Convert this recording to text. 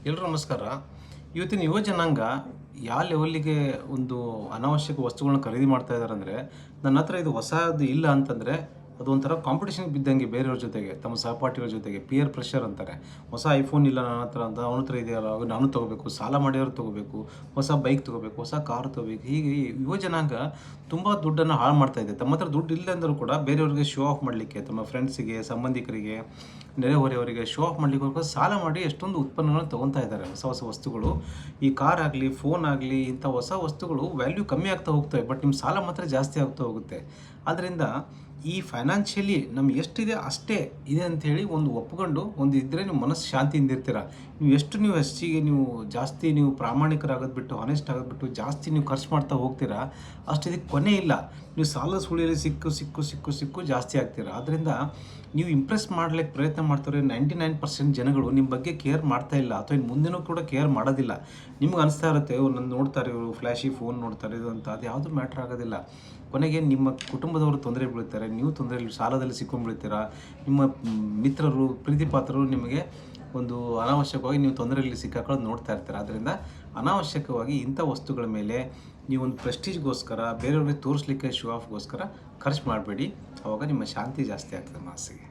ಎಲ್ರಿಗೂ ನಮಸ್ಕಾರ. ಇವತ್ತಿನ ಯುವ ಜನಾಂಗ ಯಾವ ಲೆವೆಲ್ಲಿಗೆ ಒಂದು ಅನಾವಶ್ಯಕ ವಸ್ತುಗಳನ್ನ ಖರೀದಿ ಮಾಡ್ತಾ ಇದ್ದಾರೆ ಅಂದರೆ, ನನ್ನ ಹತ್ರ ಇದು ಹೊಸದು ಇಲ್ಲ ಅಂತಂದರೆ ಅದು ಒಂಥರ ಕಾಂಪಿಟೇಷನ್ಗೆ ಬಿದ್ದಂಗೆ ಬೇರೆಯವ್ರ ಜೊತೆಗೆ, ತಮ್ಮ ಸಹಪಾಠಿಗಳ ಜೊತೆಗೆ ಪಿಯರ್ ಪ್ರೆಷರ್ ಅಂತಾರೆ. ಹೊಸ ಐಫೋನ್ ಇಲ್ಲ ನನ್ನ ಹತ್ರ ಅಂತ ಅವನ ಹತ್ರ ಇದೆಯಲ್ಲ ನಾನು ತೊಗೋಬೇಕು, ಸಾಲ ಮಾಡಿಯವ್ರು ತೊಗೋಬೇಕು, ಹೊಸ ಬೈಕ್ ತೊಗೋಬೇಕು, ಹೊಸ ಕಾರ್ ತೊಗೋಬೇಕು. ಹೀಗೆ ಈ ಯುವ ಜನಾಂಗ ತುಂಬ ದುಡ್ಡನ್ನು ಹಾಳು ಮಾಡ್ತಾ ಇದೆ. ತಮ್ಮ ಹತ್ರ ದುಡ್ಡು ಇಲ್ಲ ಅಂದರೂ ಕೂಡ ಬೇರೆಯವ್ರಿಗೆ ಶೋ ಆಫ್ ಮಾಡಲಿಕ್ಕೆ, ತಮ್ಮ ಫ್ರೆಂಡ್ಸಿಗೆ, ಸಂಬಂಧಿಕರಿಗೆ, ನೆರೆಹೊರೆಯವರಿಗೆ ಶೋ ಆಫ್ ಮಾಡಲಿಕ್ಕೋಸ್ಕರ ಸಾಲ ಮಾಡಿ ಎಷ್ಟೊಂದು ಉತ್ಪನ್ನಗಳನ್ನು ತೊಗೊತಾ ಇದ್ದಾರೆ. ಹೊಸ ಹೊಸ ವಸ್ತುಗಳು, ಈ ಕಾರ್ ಆಗಲಿ, ಫೋನ್ ಆಗಲಿ, ಇಂಥ ಹೊಸ ವಸ್ತುಗಳು ವ್ಯಾಲ್ಯೂ ಕಮ್ಮಿ ಆಗ್ತಾ ಹೋಗ್ತವೆ, ಬಟ್ ನಿಮ್ಮ ಸಾಲ ಮಾತ್ರ ಜಾಸ್ತಿ ಆಗ್ತಾ ಹೋಗುತ್ತೆ. ಆದ್ದರಿಂದ ಈ ಫೈನಾನ್ಷಿಯಲಿ ನಮ್ಗೆ ಎಷ್ಟಿದೆ ಅಷ್ಟೇ ಇದೆ ಅಂಥೇಳಿ ಒಂದು ಒಪ್ಕೊಂಡು ಒಂದು ಇದ್ದರೆ ನೀವು ಮನಸ್ಸು ಶಾಂತಿಯಿಂದ ಇರ್ತೀರ. ನೀವು ಹೆಚ್ಚಿಗೆ ನೀವು ಜಾಸ್ತಿ ನೀವು ಪ್ರಾಮಾಣಿಕರಾಗೋದು ಬಿಟ್ಟು, ಹಾನೆಸ್ಟ್ ಆಗೋದು ಬಿಟ್ಟು ಜಾಸ್ತಿ ನೀವು ಖರ್ಚು ಮಾಡ್ತಾ ಹೋಗ್ತೀರಾ, ಅಷ್ಟು ಇದಕ್ಕೆ ಕೊನೆ ಇಲ್ಲ. ನೀವು ಸಾಲ ಸುಳಿಯಲ್ಲಿ ಸಿಕ್ಕು ಜಾಸ್ತಿ ಆಗ್ತೀರಾ. ಆದ್ದರಿಂದ ನೀವು ಇಂಪ್ರೆಸ್ ಮಾಡ್ಲಿಕ್ಕೆ ಪ್ರಯತ್ನ ಮಾಡ್ತಾರೆ. 99% ಜನಗಳು ನಿಮ್ಮ ಬಗ್ಗೆ ಕೇರ್ ಮಾಡ್ತಾ ಇಲ್ಲ, ಅಥವಾ ಇನ್ನು ಮುಂದೆನೂ ಕೂಡ ಕೇರ್ ಮಾಡೋದಿಲ್ಲ. ನಿಮ್ಗೆ ಅನಿಸ್ತಾ ಇರುತ್ತೆ, ನನ್ನ ನೋಡ್ತಾರೆ, ಇವರು ಫ್ಲ್ಯಾಶಿ ಫೋನ್ ನೋಡ್ತಾರೆ ಇದು ಅಂತ. ಅದು ಯಾವುದೂ ಮ್ಯಾಟ್ರ್ ಆಗೋದಿಲ್ಲ. ಕೊನೆಗೆ ನಿಮ್ಮ ಕುಟುಂಬದವರು ತೊಂದರೆ ಬೀಳ್ತಾರೆ, ನೀವು ತೊಂದರೆಯಲ್ಲಿ ಸಾಲದಲ್ಲಿ ಸಿಕ್ಕೊಂಡ್ಬಿಡ್ತೀರಾ. ನಿಮ್ಮ ಮಿತ್ರರು, ಪ್ರೀತಿಪಾತ್ರರು ನಿಮಗೆ ಒಂದು ಅನಾವಶ್ಯಕವಾಗಿ ನೀವು ತೊಂದರೆಯಲ್ಲಿ ಸಿಕ್ಕಾಕೊಳ್ಳೋದು ನೋಡ್ತಾ ಇರ್ತಾರೆ. ಆದ್ದರಿಂದ ಅನಾವಶ್ಯಕವಾಗಿ ಇಂಥ ವಸ್ತುಗಳ ಮೇಲೆ ನೀವೊಂದು ಪ್ರೆಸ್ಟೀಜ್ಗೋಸ್ಕರ, ಬೇರೆಯವ್ರಿಗೆ ತೋರಿಸ್ಲಿಕ್ಕೆ, ಶೋ ಆಫ್ಗೋಸ್ಕರ ಖರ್ಚು ಮಾಡಬೇಡಿ. ಆವಾಗ ನಿಮ್ಮ ಶಾಂತಿ ಜಾಸ್ತಿ ಆಗ್ತದೆ ಮನಸ್ಸಿಗೆ.